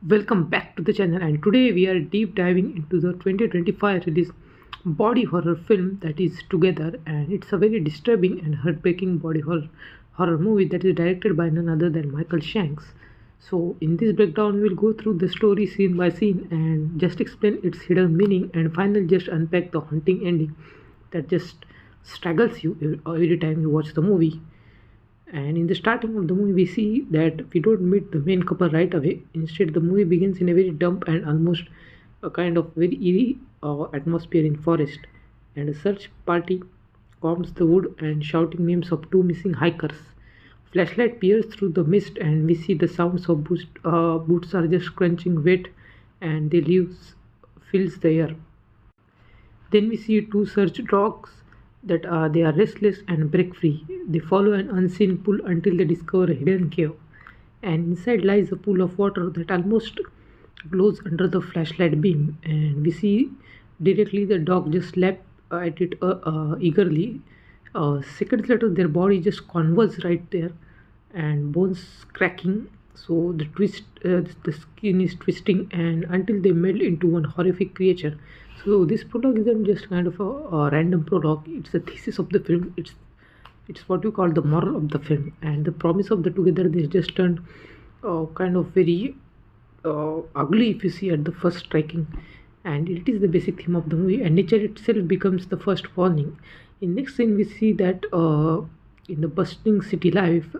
Welcome back to the channel, and today we are deep diving into the 2025 release body horror film that is Together, and it's a very disturbing and heartbreaking body horror movie that is directed by none other than Michael Shanks. So in this breakdown we will go through the story scene by scene and just explain its hidden meaning and finally just unpack the haunting ending that just struggles you every time you watch the movie. And in the starting of the movie, we see that we don't meet the main couple right away. Instead, the movie begins in a very dumb and almost a kind of very eerie atmosphere in forest. And a search party combs the wood and shouting names of two missing hikers. Flashlight peers through the mist, and we see the sounds of boots are just crunching wet, and the leaves fills the air. Then we see two search dogs that they are restless and break free. They follow an unseen pool until they discover a hidden cave. And inside lies a pool of water that almost glows under the flashlight beam. And we see directly the dog just lap at it eagerly. Seconds later, their body just convulses right there, and bones cracking. So the skin is twisting, and until they melt into one horrific creature. So this prologue isn't just kind of a random prologue. It's the thesis of the film. It's what you call the moral of the film, and the promise of the togetherness just turned kind of very ugly if you see at the first striking. And it is the basic theme of the movie, and nature itself becomes the first warning. In next scene, we see that in the bustling city life,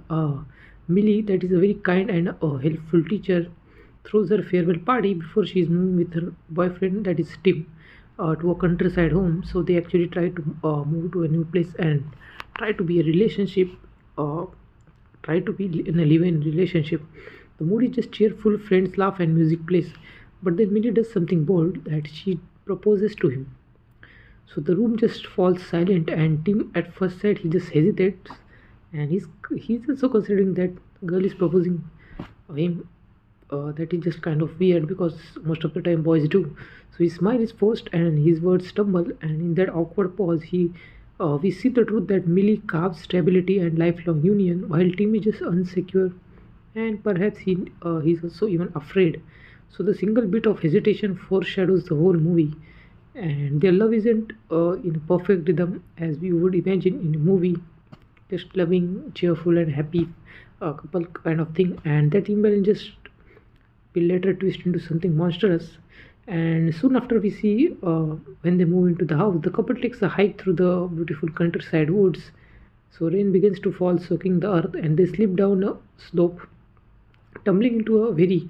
Millie, that is a very kind and helpful teacher, throws her farewell party before she is moving with her boyfriend, that is Tim, to a countryside home. So they actually try to move to a new place and try to be a relationship, uh, try to be in a live-in relationship. The mood is just cheerful, friends laugh, and music plays. But then Millie does something bold that she proposes to him. So the room just falls silent, and Tim at first sight he just hesitates, and he's also considering that girl is proposing him. That is just kind of weird because most of the time boys do. So his smile is forced and his words stumble, and in that awkward pause, we see the truth that Millie carves stability and lifelong union, while Tim is just unsecure, and perhaps he's also even afraid. So the single bit of hesitation foreshadows the whole movie, and their love isn't in a perfect rhythm as we would imagine in a movie, just loving, cheerful, and happy couple kind of thing, and that imbalance just will later twist into something monstrous. And soon after, we see when they move into the house, the couple takes a hike through the beautiful countryside woods. So rain begins to fall, soaking the earth, and they slip down a slope, tumbling into a very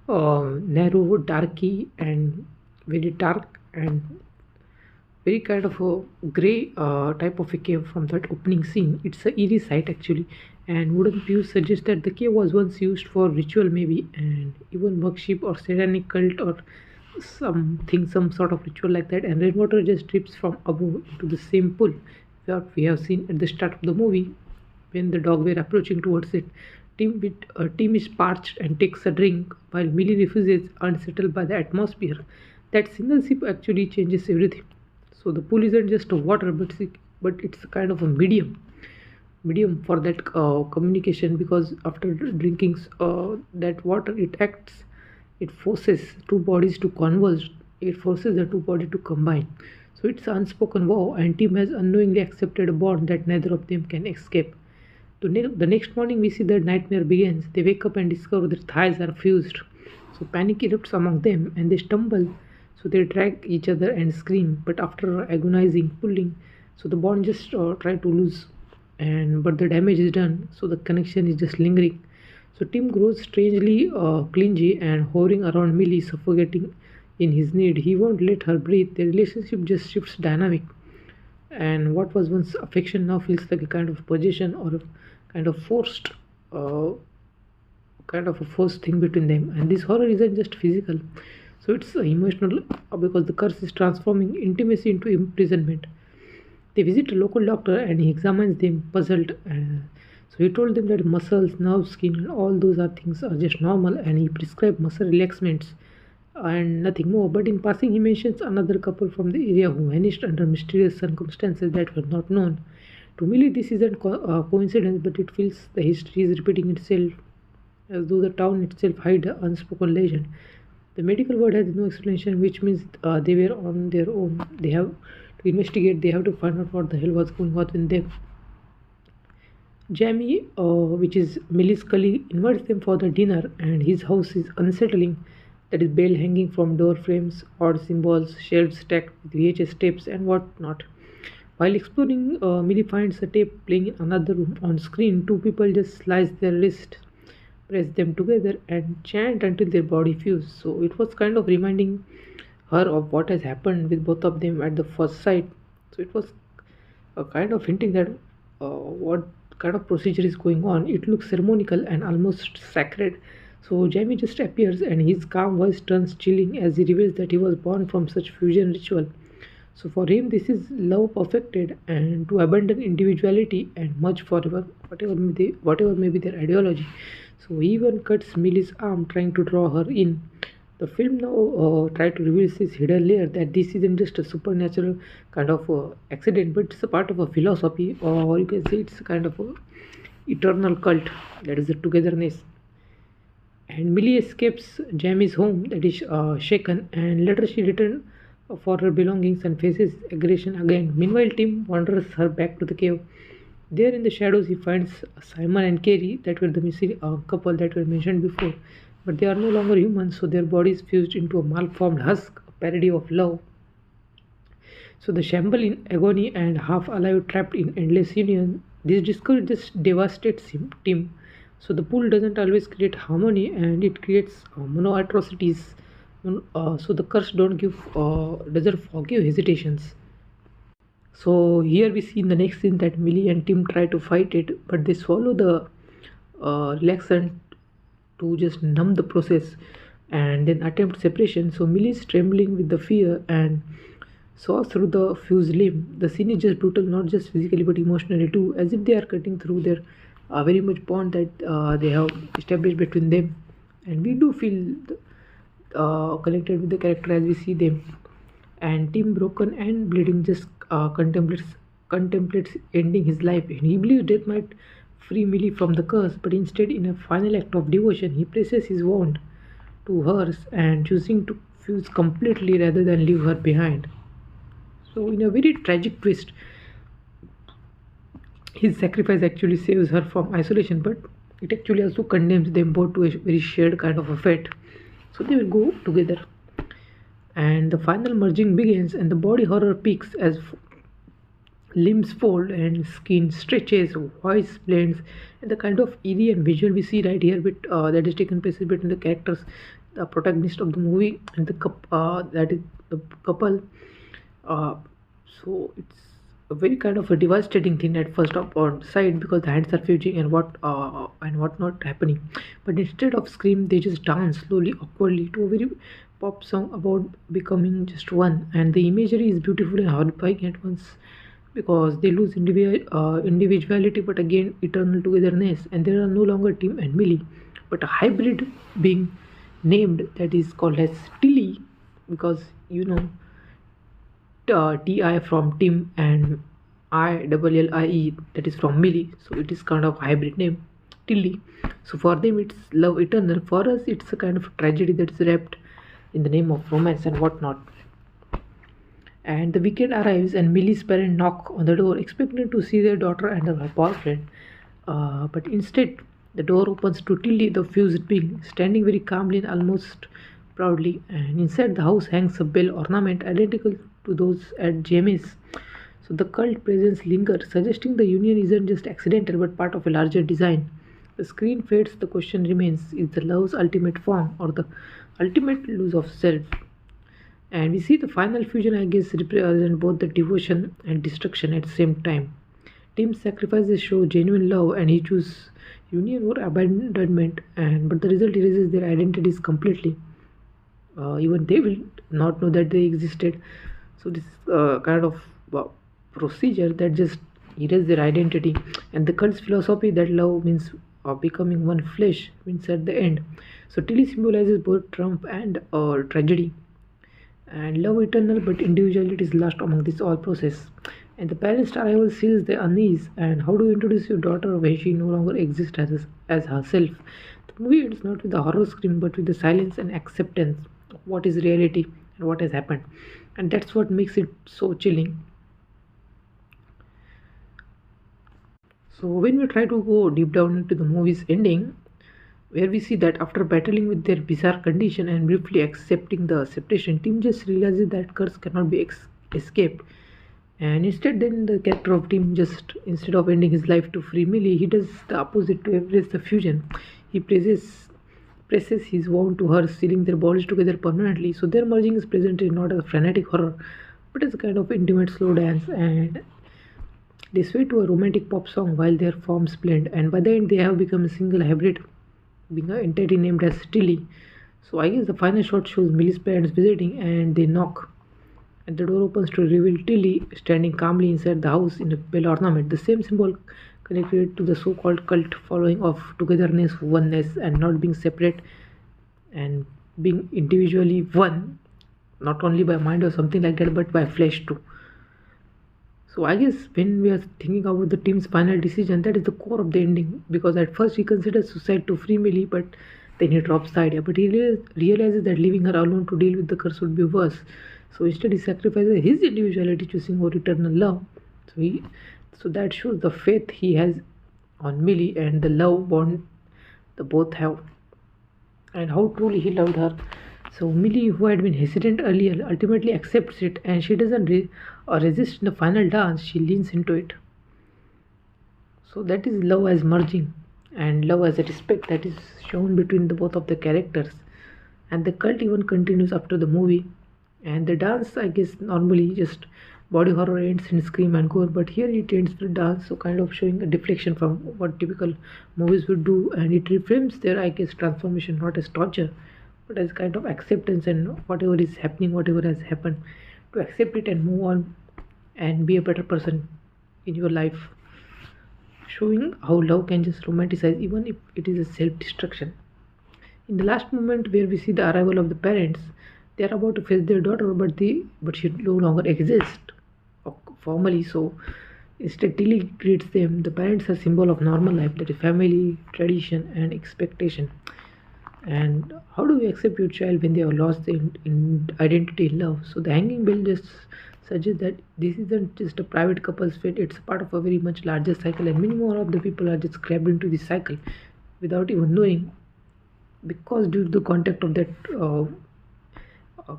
narrow, darky, and very dark and very kind of a grey type of a cave from that opening scene. It's a eerie sight actually, and wooden pews suggest that the cave was once used for ritual maybe, and even worship or satanic cult or something, some sort of ritual like that. And rainwater just drips from above into the same pool that we have seen at the start of the movie when the dog were approaching towards it. Tim is parched and takes a drink, while Millie refuses, unsettled by the atmosphere. That single sip actually changes everything. So the pool isn't just a water, but it's a kind of a medium for that communication, because after drinking that water, it forces two bodies to converge. It forces the two bodies to combine. So it's an unspoken vow, and Tim has unknowingly accepted a bond that neither of them can escape. The next morning, we see the nightmare begins. They wake up and discover their thighs are fused. So panic erupts among them, and they stumble. So they drag each other and scream. But after agonizing, pulling, so the bond just try to lose, and but the damage is done. So the connection is just lingering. So Tim grows strangely clingy and hovering around Millie, suffocating in his need. He won't let her breathe. The relationship just shifts dynamic, and what was once affection now feels like a kind of possession or a kind of forced uh, kind of a forced thing between them. And this horror isn't just physical, so it's emotional, because the curse is transforming intimacy into imprisonment. They visit a local doctor and he examines them puzzled. So he told them that muscles, nerves, skin, and all those are things are just normal, and he prescribed muscle relaxants and nothing more. But in passing, he mentions another couple from the area who vanished under mysterious circumstances that were not known. To Millie, this isn't coincidence, but it feels the history is repeating itself as though the town itself hid an unspoken legend. The medical world has no explanation, which means they were on their own. They have to investigate, they have to find out what the hell was going on with them. Jamie, which is Millie's colleague, invites them for the dinner, and his house is unsettling. There is bell hanging from door frames, odd symbols, shelves stacked with VHS tapes, and whatnot. While exploring, Millie finds a tape playing in another room. On screen, two people just slice their wrists, press them together, and chant until their body fuse. So it was kind of reminding her of what has happened with both of them at the first sight. So it was a kind of hinting that what kind of procedure is going on. It looks ceremonial and almost sacred. So Jamie just appears and his calm voice turns chilling as he reveals that he was born from such fusion ritual. So for him, this is love perfected, and to abandon individuality and merge forever, whatever may be their ideology. So he even cuts Millie's arm, trying to draw her in. The film now try to reveal this hidden layer that this isn't just a supernatural kind of accident, but it's a part of a philosophy, or you can say it's a kind of a eternal cult, that is the togetherness. And Millie escapes Jamie's home that is shaken, and later she returns for her belongings and faces aggression again. Meanwhile, Tim wanders her back to the cave. There in the shadows, he finds Simon and Carrie, that were the missing couple that were mentioned before. But they are no longer humans, so their bodies fused into a malformed husk, a parody of love. So the shamble in agony and half alive, trapped in endless union, this discovery just devastates Tim. So the pool doesn't always create harmony, and it creates mono atrocities. So the curse don't give doesn't forgive hesitations. So here we see in the next scene that Millie and Tim try to fight it, but they swallow the relaxant to just numb the process and then attempt separation. So Millie is trembling with the fear and saws through the fused limb. The scene is just brutal, not just physically but emotionally too, as if they are cutting through their very much bond that they have established between them. And we do feel connected with the character as we see them. And Tim, broken and bleeding, just contemplates ending his life. And he believes death might free Millie from the curse, but instead, in a final act of devotion, he places his wand to hers and choosing to fuse completely rather than leave her behind. So, in a very tragic twist, his sacrifice actually saves her from isolation, but it actually also condemns them both to a very shared kind of a fate. So they will go together, and the final merging begins, and the body horror peaks as limbs fold and skin stretches, voice blends, and the kind of eerie and visual we see right here with that is taken place between the characters, the protagonist of the movie, and that is the couple. Uh, so it's a very kind of a devastating thing at first up on side, because the hands are fusing and what not happening. But instead of scream, they just dance slowly, awkwardly to a very pop song about becoming just one. And the imagery is beautiful and horrifying at once, because they lose individuality but again eternal togetherness. And there are no longer Tim and Millie, but a hybrid being named that is called as Tilly, because Ti from Tim and Illie, that is from Millie. So it is kind of hybrid name, Tilly. So for them it's love eternal. For us it's a kind of tragedy that's wrapped in the name of romance and whatnot. And the weekend arrives, and Millie's parents knock on the door, expecting to see their daughter and her boyfriend. But instead, the door opens to Tilly, the fused being, standing very calmly and almost proudly. And inside the house hangs a bell ornament identical to those at Jamie's. So the cult presence lingers, suggesting the union isn't just accidental but part of a larger design. The screen fades, the question remains: is the love's ultimate form or the ultimate lose of self? And we see the final fusion, I guess, represent both the devotion and destruction at the same time. Tim's sacrifices show genuine love, and he chooses union or abandonment, and but the result erases their identities completely. Even they will not know that they existed. So this is kind of procedure that just erases their identity. And the cult's philosophy that love means becoming one flesh means at the end. So Tilly symbolizes both triumph and tragedy. And love eternal, but individuality is lost among this all process. And the parents' arrival seals the unease. And how do you introduce your daughter when she no longer exists as herself? The The movie ends not with the horror scream but with the silence and acceptance of what is reality and what has happened. And that's what makes it so chilling. So when we try to go deep down into the movie's ending, where we see that after battling with their bizarre condition and briefly accepting the separation, Tim just realizes that curse cannot be escaped. And instead, then the character of Tim just instead of ending his life to free Millie, he does the opposite to embrace the fusion. He presses his wound to her, sealing their bodies together permanently. So their merging is presented not as a frenetic horror, but as a kind of intimate slow dance, and they sway to a romantic pop song while their forms blend. And by the end, they have become a single hybrid, being an entity named as Tilly. So I guess the final shot shows Millie's parents visiting, and they knock. And the door opens to reveal Tilly standing calmly inside the house in a bell ornament, the same symbol connected to the so called cult following of togetherness, oneness, and not being separate and being individually one, not only by mind or something like that, but by flesh too. So I guess when we are thinking about the team's final decision, that is the core of the ending. Because at first he considers suicide to free Millie, but then he drops the idea. But he realizes that leaving her alone to deal with the curse would be worse. So instead he sacrifices his individuality, choosing more eternal love. So so that shows the faith he has on Millie and the love bond the both have, and how truly he loved her. So Millie, who had been hesitant earlier, ultimately accepts it, and she doesn't resist in the final dance. She leans into it. So that is love as merging, and love as a respect that is shown between the both of the characters. And the cult even continues after the movie. And the dance, I guess, normally just body horror ends in scream and gore, but here it ends with dance, so kind of showing a deflection from what typical movies would do, and it reframes their, I guess, transformation not as torture, but as kind of acceptance and whatever is happening, whatever has happened, to accept it and move on and be a better person in your life, showing how love can just romanticize even if it is a self-destruction. In the last moment where we see the arrival of the parents, they are about to face their daughter, but she no longer exists formally. So instead, Tilly greets them. The parents are symbol of normal life, that is family, tradition, and expectation. And how do we accept your child when they have lost the identity in love? So the hanging bell just suggests that this isn't just a private couple's fate; it's a part of a very much larger cycle, and many more of the people are just grabbed into this cycle without even knowing, because due to the contact of that.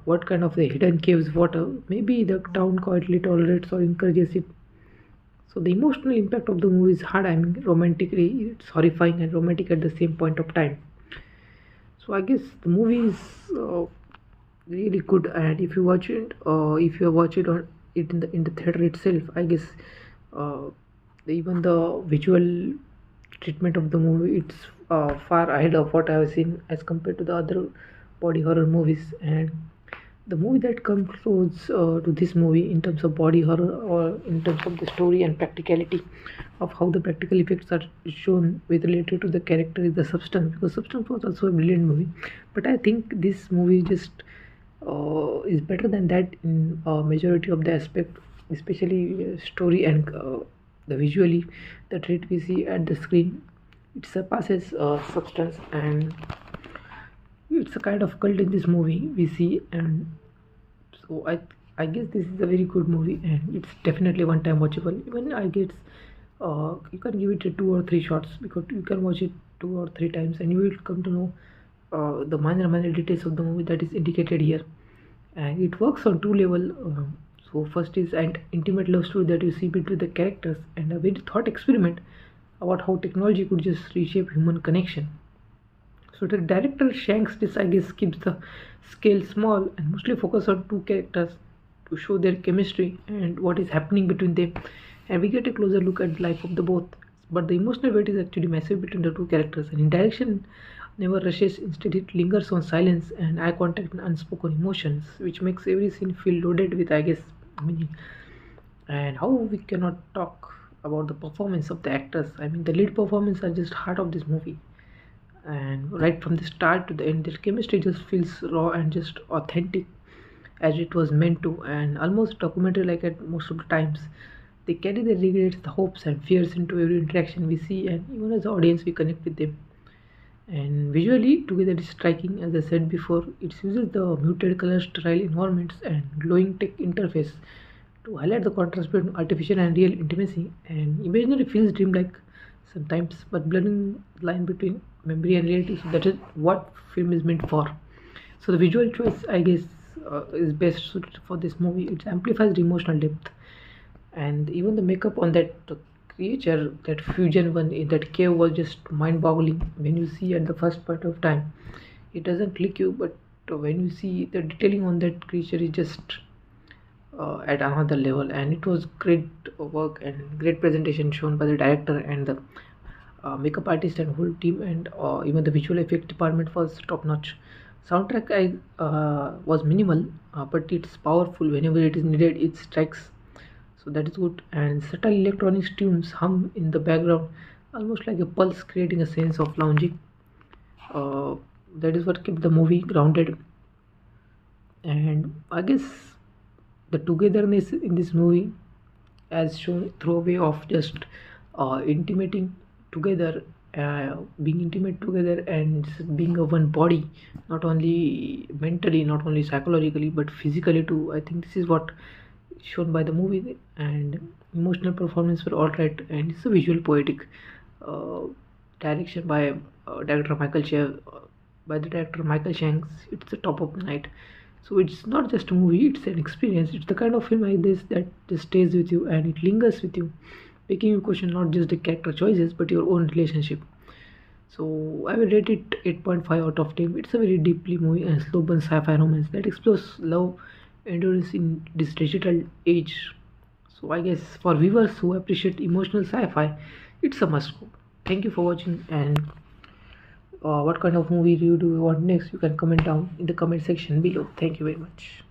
What kind of the hidden caves water, maybe the town quietly tolerates or encourages it. So the emotional impact of the movie is hard. I mean, romantically it's horrifying and romantic at the same point of time. So I guess the movie is really good, and if you watch it, if you watch it on it in the theater itself, I guess uh, even the visual treatment of the movie, it's far ahead of what I have seen as compared to the other body horror movies. And the movie that comes close to this movie in terms of body horror or in terms of the story and practicality of how the practical effects are shown with related to the character is the Substance, because Substance was also a brilliant movie, but I think this movie just is better than that in majority of the aspect, especially story and the visually the treat we see at the screen. It surpasses Substance, and it's a kind of cult in this movie we see. And so I guess this is a very good movie, and it's definitely one time watchable. Even I guess you can give it a 2 or 3 shots, because you can watch it 2 or 3 times and you will come to know the minor details of the movie that is indicated here. And it works on two level. So first is an intimate love story that you see between the characters, and a very thought experiment about how technology could just reshape human connection. So the director Shanks this, I guess, keeps the scale small and mostly focus on two characters to show their chemistry and what is happening between them, and we get a closer look at the life of the both. But the emotional weight is actually massive between the two characters, and in direction never rushes. Instead, it lingers on silence and eye contact and unspoken emotions, which makes every scene feel loaded with, I guess, meaning. And how we cannot talk about the performance of the actors. I mean, the lead performance are just heart of this movie, and right from the start to the end their chemistry just feels raw and just authentic, as it was meant to, and almost documentary like at most of the times. They carry the regrets, the hopes and fears into every interaction we see, and even as the audience we connect with them. And visually together is striking. As I said before, it uses the muted color, sterile environments and glowing tech interface to highlight the contrast between artificial and real intimacy. And imaginary feels dreamlike sometimes, but blurring the line between memory and reality. So that is what film is meant for. So the visual choice, I guess, is best suited for this movie. It amplifies the emotional depth, and even the makeup on that creature, that fusion one in that cave, was just mind-boggling. When you see at the first point of time, it doesn't click you, but when you see the detailing on that creature is just at another level. And it was great work and great presentation shown by the director and the makeup artist and whole team, and even the visual effect department was top notch. Soundtrack I was minimal, but it's powerful. Whenever it is needed, it strikes, so that is good. And subtle electronic tunes hum in the background, almost like a pulse, creating a sense of lounging. uh, that is what kept the movie grounded. And I guess the togetherness in this movie, as shown through a way of just intimating together, being intimate together and being a one body, not only mentally, not only psychologically, but physically too. I think this is what shown by the movie. And emotional performance were all right, and it's a visual poetic uh, direction by director Michael by the director Michael Shanks. It's the top of the night. So it's not just a movie, it's an experience. It's the kind of film like this that just stays with you and it lingers with you, making you question not just the character choices but your own relationship. So I will rate it 8.5 out of 10. It's a very deeply moving and slow burn sci-fi romance that explores love, endurance in this digital age. So I guess for viewers who appreciate emotional sci-fi, it's a must go. Thank you for watching. And what kind of movie review do you want next? You can comment down in the comment section below. Thank you very much.